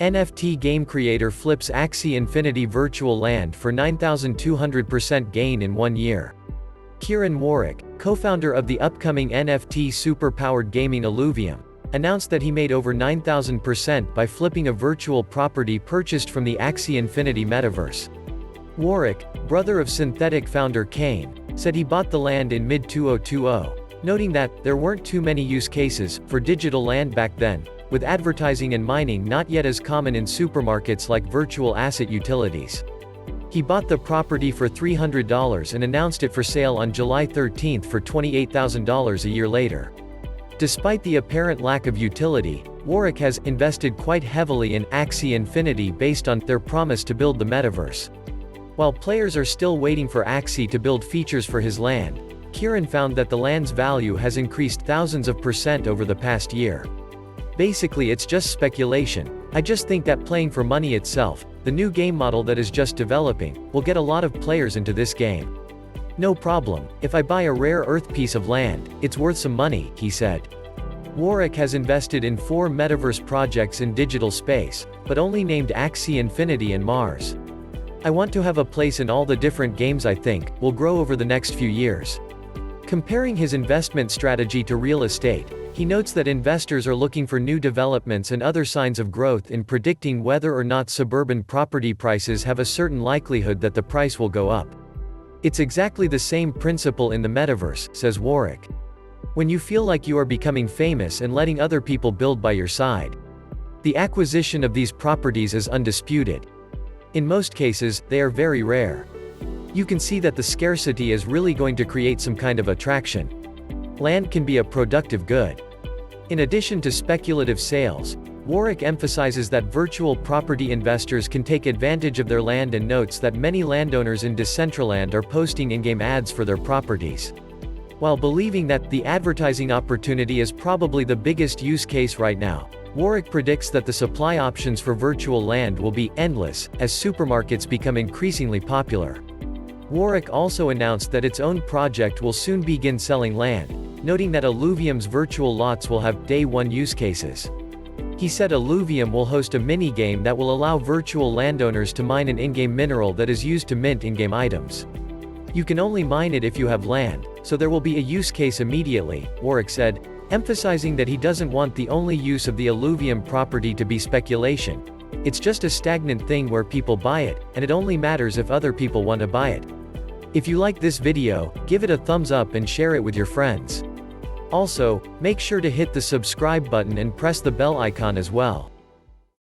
NFT game creator flips Axie Infinity virtual land for 9,200% gain in 1 year. Kieran Warwick, co-founder of the upcoming NFT super-powered gaming Illuvium, announced that he made over 9,000% by flipping a virtual property purchased from the Axie Infinity metaverse. Warwick, brother of Synthetix founder Kain, said he bought the land in mid-2020, noting that there weren't too many use cases for digital land back then, with advertising and mining not yet as common in supermarkets like virtual asset utilities. He bought the property for $300 and announced it for sale on July 13 for $28,000 a year later. Despite the apparent lack of utility, Warwick has invested quite heavily in Axie Infinity based on their promise to build the metaverse. While players are still waiting for Axie to build features for his land, Kieran found that the land's value has increased thousands of percent over the past year. Basically, it's just speculation. I just think that playing for money itself, the new game model that is just developing, will get a lot of players into this game. No problem, if I buy a rare earth piece of land, it's worth some money, he said. Warwick has invested in 4 metaverse projects in digital space, but only named Axie Infinity and Mars. I want to have a place in all the different games I think will grow over the next few years. Comparing his investment strategy to real estate, he notes that investors are looking for new developments and other signs of growth in predicting whether or not suburban property prices have a certain likelihood that the price will go up. It's exactly the same principle in the metaverse, says Warwick. When you feel like you are becoming famous and letting other people build by your side. The acquisition of these properties is undisputed. In most cases, they are very rare. You can see that the scarcity is really going to create some kind of attraction. Land can be a productive good. In addition to speculative sales, Warwick emphasizes that virtual property investors can take advantage of their land and notes that many landowners in Decentraland are posting in-game ads for their properties. While believing that the advertising opportunity is probably the biggest use case right now, Warwick predicts that the supply options for virtual land will be endless as supermarkets become increasingly popular. Warwick also announced that its own project will soon begin selling land, noting that Illuvium's virtual lots will have day one use cases. He said Illuvium will host a mini-game that will allow virtual landowners to mine an in-game mineral that is used to mint in-game items. You can only mine it if you have land, so there will be a use case immediately, Warwick said, emphasizing that he doesn't want the only use of the Illuvium property to be speculation. It's just a stagnant thing where people buy it, and it only matters if other people want to buy it. If you like this video, give it a thumbs up and share it with your friends. Also, make sure to hit the subscribe button and press the bell icon as well.